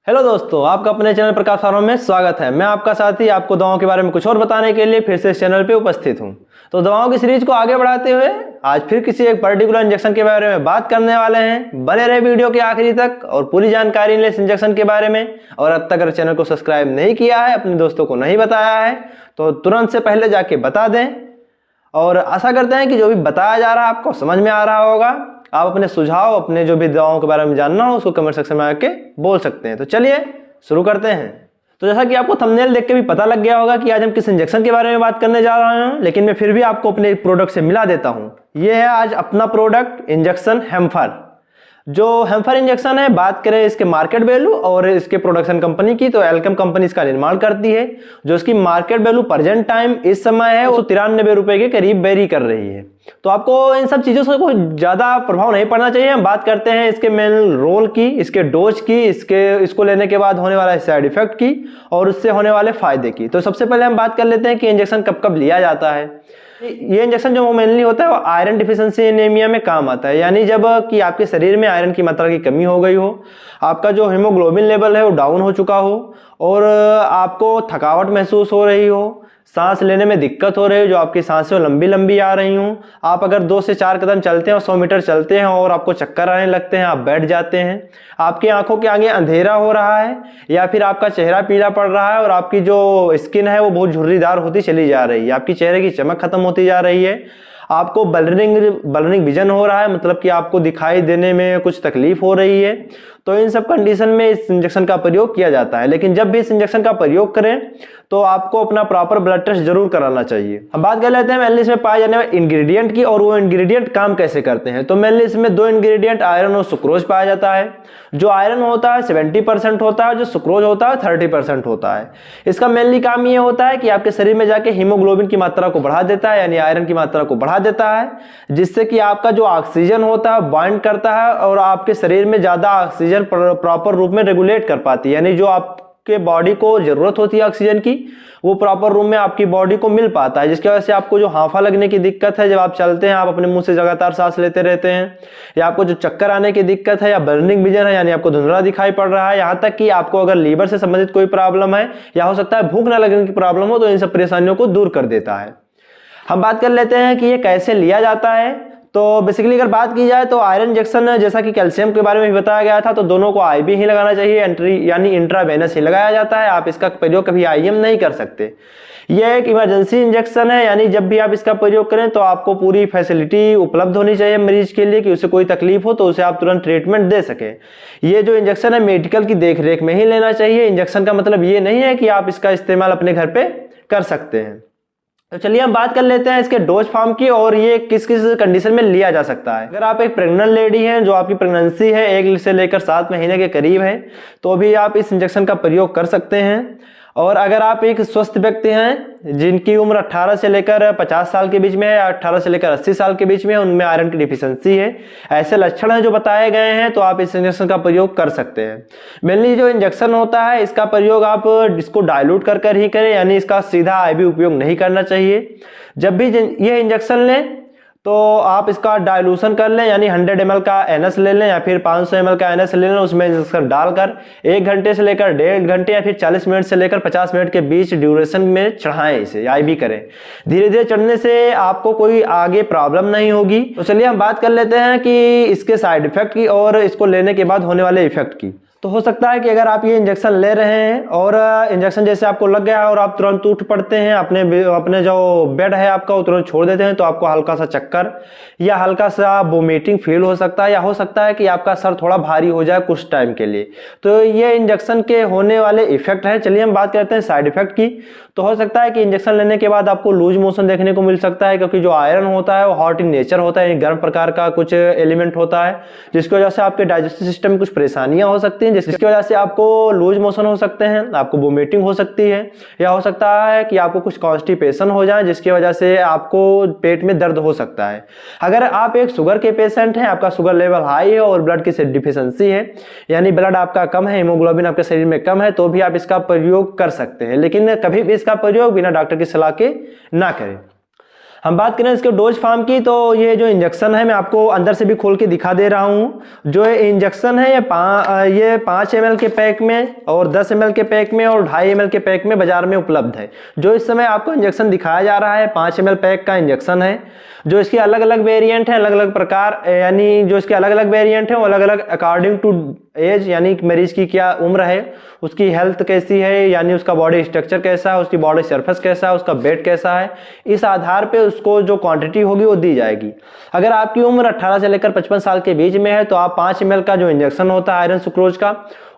Hello दोस्तों, आपका अपने चैनल प्रकाश फार्मा में स्वागत है। मैं आपका साथी आपको दवाओं के बारे में कुछ और बताने के लिए फिर से इस चैनल पे उपस्थित हूं। तो दवाओं की सीरीज को आगे बढ़ाते हुए आज फिर किसी एक पर्टिकुलर इंजेक्शन के बारे में बात करने वाले हैं। बने रहे वीडियो के आखिरी तक और पूरी जानकारी ले इस इंजेक्शन के बारे में। और अब तक अगर चैनल को सब्सक्राइब नहीं किया है, अपने दोस्तों को नहीं बताया है, तो तुरंत से पहले जाके बता दें। और आशा करते हैं कि जो भी बताया जा रहा है आपको समझ में आ रहा होगा। आप अपने सुझाव, अपने जो भी दवाओं के बारे में जानना हो उसको कमेंट सेक्शन में आके बोल सकते हैं। तो चलिए शुरू करते हैं। तो जैसा कि आपको थंबनेल देख के भी पता लग गया होगा कि आज हम किस इंजेक्शन के बारे में बात करने जा रहे हैं, लेकिन मैं फिर भी आपको अपने प्रोडक्ट से मिला देता हूं। यह है आज अपना प्रोडक्ट इंजेक्शन हेम्फर। जो हेम्फर इंजेक्शन है, बात करें इसके मार्केट वैल्यू और इसके प्रोडक्शन कंपनी की, तो एल्केम कंपनी इसका निर्माण करती है। जो इसकी मार्केट वैल्यू प्रेजेंट टाइम इस समय है वो 93 रुपए के करीब वेरी कर रही है। तो आपको इन सब चीजों से कोई ज्यादा प्रभाव नहीं पड़ना चाहिए। हम बात करते हैं इसके मेन रोल की, इसके डोज की, इसको लेने के बाद होने वाला साइड इफेक्ट की और उससे होने वाले फायदे की। तो सबसे पहले हम बात कर लेते हैं कि इंजेक्शन कब कब लिया जाता है। ये इंजेक्शन जो मेनली होता है वो आयरन डिफिशिएंसी एनीमिया में काम आता है। यानी जब कि आपके शरीर में आयरन की मात्रा की कमी हो गई हो, आपका जो हीमोग्लोबिन लेवल है वो डाउन हो चुका हो और आपको थकावट महसूस हो रही हो, सांस लेने में दिक्कत हो रही है, जो आपकी सांसें लंबी लंबी आ रही हूँ, आप अगर 2 से 4 कदम चलते हैं और 100 मीटर चलते हैं और आपको चक्कर आने लगते हैं, आप बैठ जाते हैं, आपकी आंखों के आगे अंधेरा हो रहा है, या फिर आपका चेहरा पीला पड़ रहा है और आपकी जो स्किन है वो बहुत झुर्रीदार होती चली जा रही है, आपकी चेहरे की चमक खत्म होती जा रही है, आपको ब्लरिंग विजन हो रहा है, मतलब कि आपको दिखाई देने में कुछ तकलीफ हो रही है। तो इन सब कंडीशन में इस इंजेक्शन का प्रयोग किया जाता है। लेकिन जब भी इस इंजेक्शन का प्रयोग करें तो आपको अपना प्रॉपर ब्लड टेस्ट जरूर कराना चाहिए। हम बात कर लेते हैं मेनली इसमें पाए जाने वाले इंग्रेडिएंट की और वो इंग्रेडिएंट काम कैसे करते हैं। तो मेनली इसमें 2 इंग्रेडिएंट आयरन और सुक्रोज पाया जाता है। जो आयरन होता है 70% होता है, जो सुक्रोज होता है 30% होता है। इसका मेनली काम ये होता है कि आपके शरीर में जाके हीमोग्लोबिन की मात्रा को बढ़ा देता है, यानी आयरन की मात्रा को बढ़ा देता है, जिससे कि आपका जो ऑक्सीजन होता है बाइंड करता है और आपके शरीर में ज्यादा ऑक्सीजन प्रॉपर रूप में रेगुलेट कर पाती है। यानी जो आपके बॉडी को जरूरत होती है ऑक्सीजन की, वो प्रॉपर रूप में आपकी बॉडी को मिल पाता है, जिसकी वजह से आपको जो हांफा लगने की दिक्कत है, जब आप चलते हैं आप अपने मुंह से लगातार सांस लेते रहते हैं, या आपको जो चक्कर आने की दिक्कत है, या बर्निंग विजन है यानी आपको धुंधला दिखाई पड़ रहा है, यहाँ तक कि आपको अगर लीवर से संबंधित कोई प्रॉब्लम है या हो सकता है भूख न लगने की प्रॉब्लम हो, तो इन सब परेशानियों को दूर कर देता है। हम बात कर लेते हैं कि ये कैसे लिया जाता है। तो बेसिकली अगर बात की जाए तो आयरन इंजेक्शन, जैसा कि कैल्शियम के बारे में भी बताया गया था, तो दोनों को आईवी ही लगाना चाहिए, यानी इंट्रावेनस ही लगाया जाता है। आप इसका प्रयोग कभी आईएम नहीं कर सकते। यह एक इमरजेंसी इंजेक्शन है, यानी जब भी आप इसका प्रयोग करें तो आपको पूरी फैसिलिटी उपलब्ध होनी चाहिए मरीज के लिए कि उसे कोई तकलीफ हो तो उसे आप तुरंत ट्रीटमेंट दे सके। ये जो इंजेक्शन है मेडिकल की देखरेख में ही लेना चाहिए। इंजेक्शन का मतलब ये नहीं है कि आप इसका इस्तेमाल अपने घर पे कर सकते हैं। तो चलिए हम बात कर लेते हैं इसके डोज फॉर्म की और ये किस किस कंडीशन में लिया जा सकता है। अगर आप एक प्रेग्नेंट लेडी हैं, जो आपकी प्रेगनेंसी है 1 से लेकर 7 महीने के करीब है, तो भी आप इस इंजेक्शन का प्रयोग कर सकते हैं। और अगर आप एक स्वस्थ व्यक्ति हैं जिनकी उम्र 18 से लेकर 50 साल के बीच में है या 18 से लेकर 80 साल के बीच में है, उनमें आयरन की डिफिशियंसी है, ऐसे लक्षण हैं जो बताए गए हैं, तो आप इस इंजेक्शन का प्रयोग कर सकते हैं। मेनली जो इंजेक्शन होता है इसका प्रयोग आप इसको डाइल्यूट कर ही करें, यानी इसका सीधा आईवी उपयोग नहीं करना चाहिए। जब भी ये इंजेक्शन लें तो आप इसका डाइल्यूशन कर लें, यानी 100 ml का एनएस ले लें या फिर 500 ml का एनएस ले लें, उसमें इंजेक्शन डालकर 1 घंटे से लेकर 1.5 घंटे या फिर 40 मिनट से लेकर 50 मिनट के बीच ड्यूरेशन में चढ़ाएं, इसे आईवी करें। धीरे धीरे चढ़ने से आपको कोई आगे प्रॉब्लम नहीं होगी। तो चलिए हम बात कर लेते हैं कि इसके साइड इफेक्ट की और इसको लेने के बाद होने वाले इफेक्ट की। तो हो सकता है कि अगर आप ये इंजेक्शन ले रहे हैं और इंजेक्शन जैसे आपको लग गया है और आप तुरंत उठ पड़ते हैं, अपने जो बेड है आपका वो तुरंत छोड़ देते हैं, तो आपको हल्का सा चक्कर या हल्का सा वोमिटिंग फील हो सकता है, या हो सकता है कि आपका सर थोड़ा भारी हो जाए कुछ टाइम के लिए। तो ये इंजेक्शन के होने वाले इफेक्ट हैं। चलिए हम बात करते हैं साइड इफेक्ट की। तो हो सकता है कि इंजेक्शन लेने के बाद आपको लूज मोशन देखने को मिल सकता है, क्योंकि जो आयरन होता है वो हॉट इन नेचर होता है, गर्म प्रकार का कुछ एलिमेंट होता है, जिसकी वजह से आपके डाइजेस्टिव सिस्टम में कुछ परेशानियां हो सकती हैं, जिसकी वजह से आपको लूज मोशन हो सकते हैं, आपको वोमिटिंग हो सकती है, या हो सकता है कि आपको कुछ कॉन्स्टिपेशन हो जाए, जिसकी वजह से आपको पेट में दर्द हो सकता है। अगर आप एक शुगर के पेशेंट हैं, आपका शुगर लेवल हाई है और ब्लड की डिफिशियंसी है, यानी ब्लड आपका कम है, हीमोग्लोबिन आपके शरीर में कम है, तो भी आप इसका प्रयोग कर सकते हैं, लेकिन कभी भी इसका प्रयोग बिना डॉक्टर की सलाह के ना करें। हम बात करें इसके डोज फॉर्म की, तो ये जो इंजेक्शन है मैं आपको अंदर से भी खोल के दिखा दे रहा हूँ। जो इंजेक्शन है ये 5 ml के पैक में और 10 ml के पैक में और 2.5 ml के पैक में बाजार में उपलब्ध है। जो इस समय आपको इंजेक्शन दिखाया जा रहा है 5 ml पैक का इंजेक्शन है। जो इसके अलग अलग वेरिएंट है, अलग अलग प्रकार, यानी जो इसके अलग अलग वेरिएंट है वो अलग अलग अकॉर्डिंग टू एज, यानी मरीज की क्या उम्र है, उसकी हेल्थ कैसी है, यानी उसका बॉडी स्ट्रक्चर कैसा है, उसकी बॉडी सरफेस कैसा है, उसका वेट कैसा है, इस आधार पे उसको जो क्वांटिटी होगी वो दी जाएगी। अगर आपकी उम्र 18 से लेकर 55 साल के बीच में है तो आप 5 ml का जो इंजेक्शन होता है आयरन सुक्रोज का,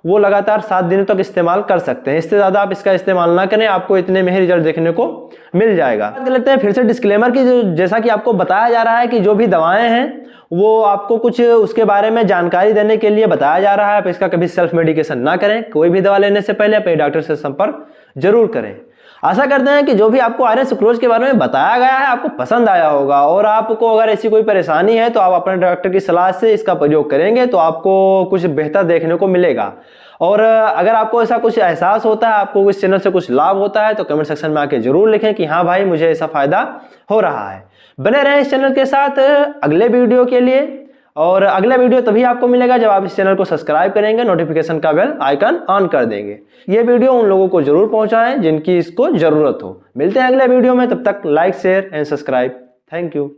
वो लगातार 7 दिनों तक इस्तेमाल कर सकते हैं। इससे ज़्यादा आप इसका इस्तेमाल ना करें, आपको इतने में ही रिजल्ट देखने को मिल जाएगा। बात कर लेते हैं फिर से डिस्क्लेमर की। जैसा कि आपको बताया जा रहा है कि जो भी दवाएं हैं वो आपको कुछ उसके बारे में जानकारी देने के लिए बताया जा रहा है। आप इसका कभी सेल्फ मेडिकेशन ना करें। कोई भी दवा लेने से पहले अपने डॉक्टर से संपर्क जरूर करें। आशा करते हैं कि जो भी आपको आयरन सुक्रोज के बारे में बताया गया है आपको पसंद आया होगा, और आपको अगर ऐसी कोई परेशानी है तो आप अपने डॉक्टर की सलाह से इसका प्रयोग करेंगे तो आपको कुछ बेहतर देखने को मिलेगा। और अगर आपको ऐसा कुछ एहसास होता है, आपको इस चैनल से कुछ लाभ होता है, तो कमेंट सेक्शन में आके जरूर लिखें कि हाँ भाई मुझे ऐसा फायदा हो रहा है। बने रहें इस चैनल के साथ अगले वीडियो के लिए, और अगला वीडियो तभी आपको मिलेगा जब आप इस चैनल को सब्सक्राइब करेंगे, नोटिफिकेशन का बेल आइकन ऑन कर देंगे। ये वीडियो उन लोगों को जरूर पहुंचाएं जिनकी इसको जरूरत हो। मिलते हैं अगले वीडियो में, तब तक like share and subscribe. Thank you.